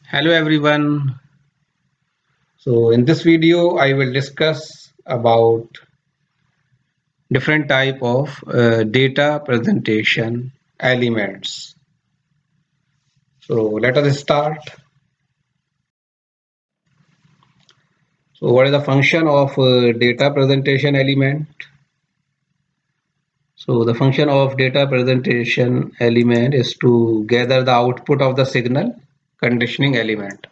Hello everyone. So in this video I will discuss about different type of data presentation elements. So let us start. So what is the function of data presentation element? So the function of data presentation element is to gather the output of the signal conditioning element.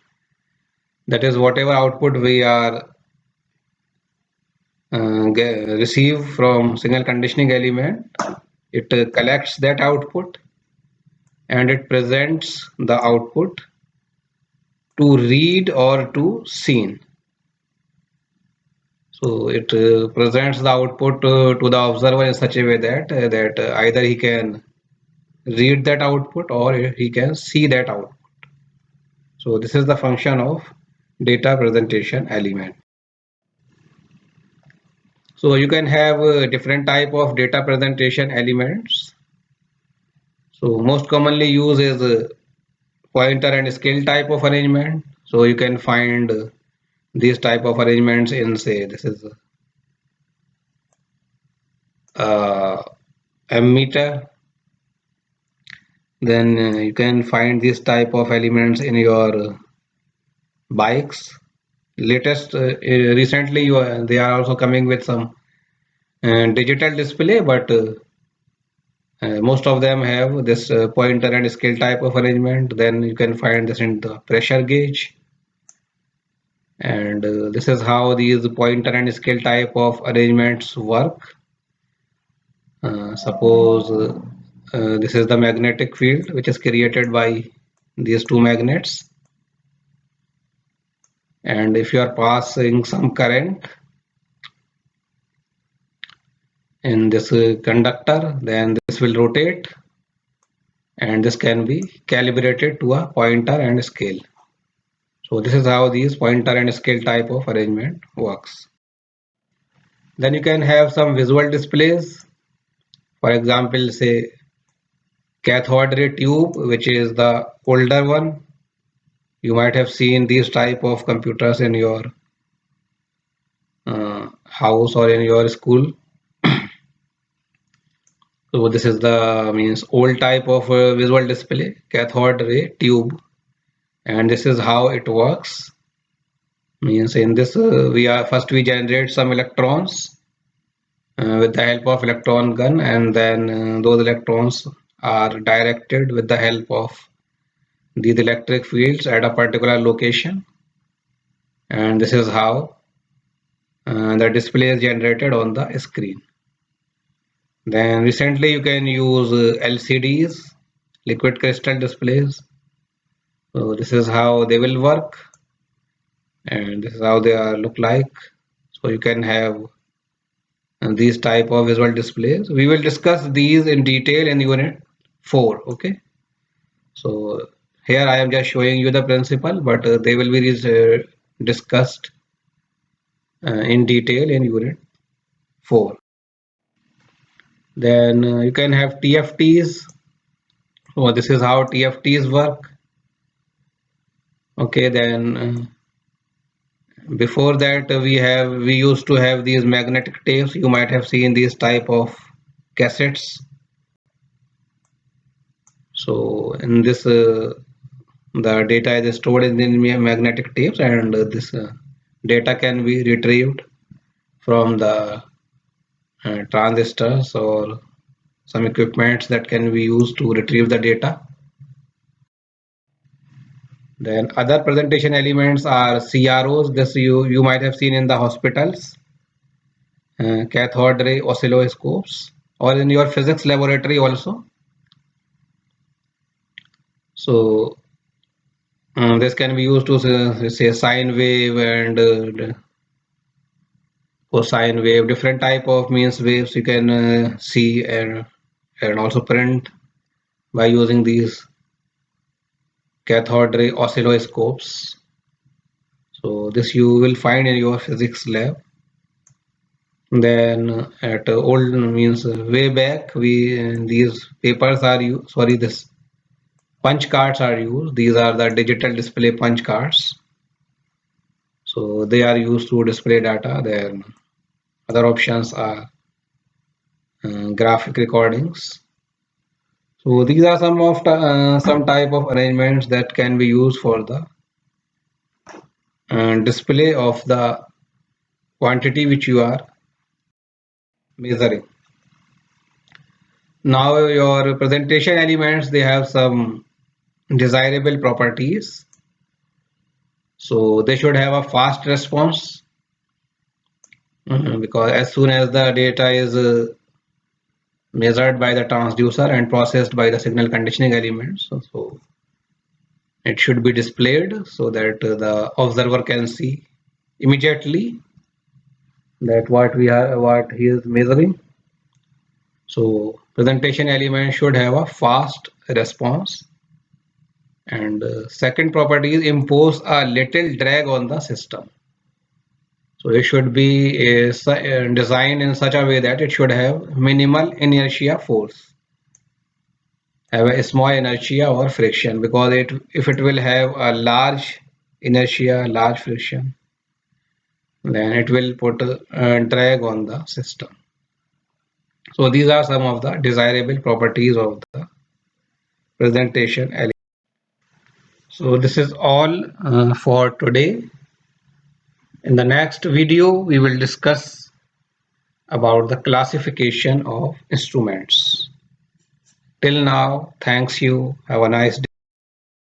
That is whatever output we are receive from signal conditioning element, it collects that output and it presents the output to read or to seen. So it presents the output to the observer in such a way that either he can read that output or he can see that output. So this is the function of data presentation element. So you can have different type of data presentation elements. So most commonly used is pointer and scale type of arrangement. So you can find these type of arrangements in, say, this is ammeter. Then you can find this type of elements in your bikes. Latest recently they are also coming with some digital display, but most of them have this pointer and scale type of arrangement. Then you can find this in the pressure gauge, and this is how these pointer and scale type of arrangements work. Suppose this is the magnetic field which is created by these two magnets, and if you are passing some current in this conductor, then this will rotate and this can be calibrated to a pointer and scale. So this is how these pointer and scale type of arrangement works. Then you can have some visual displays. For example, say cathode ray tube, which is the older one. You might have seen these type of computers in your house or in your school. So this is the means old type of visual display, cathode ray tube, and this is how it works. Means in this we generate some electrons with the help of electron gun, and then those electrons are directed with the help of these electric fields at a particular location, and this is how the display is generated on the screen. Then recently you can use LCDs, liquid crystal displays. So this is how they will work, and this is how they are look like. So you can have these type of visual displays. We will discuss these in detail in unit 4. Okay. So here I am just showing you the principle, but they will be discussed in detail in unit 4. Then you can have TFTs. So this is how TFTs work. Okay, then before that we used to have these magnetic tapes. You might have seen these type of cassettes. So in this the data is stored in the magnetic tapes, and this data can be retrieved from the transistors or some equipments that can be used to retrieve the data. Then other presentation elements are CROs. This you might have seen in the hospitals, cathode ray oscilloscopes, or in your physics laboratory also. So this can be used to say sine wave and cosine wave, different type of means waves you can see and also print by using these cathode ray oscilloscopes. So this you will find in your physics lab. Then at old means way back we these papers are you sorry this punch cards are used. These are the digital display punch cards. So they are used to display data. Then other options are graphic recordings. So these are some of the, some type of arrangements that can be used for the display of the quantity which you are measuring. Now your presentation elements, they have some desirable properties. So they should have a fast response, because as soon as the data is measured by the transducer and processed by the signal conditioning elements, so it should be displayed so that the observer can see immediately that what he is measuring. So presentation element should have a fast response. And second property is impose a little drag on the system. So it should be designed in such a way that it should have minimal inertia force, have a small inertia or friction, because if it will have a large inertia, large friction, then it will put a drag on the system. So these are some of the desirable properties of the presentation element. So this is all for today. In the next video, we will discuss about the classification of instruments. Till now, thanks you. Have a nice day.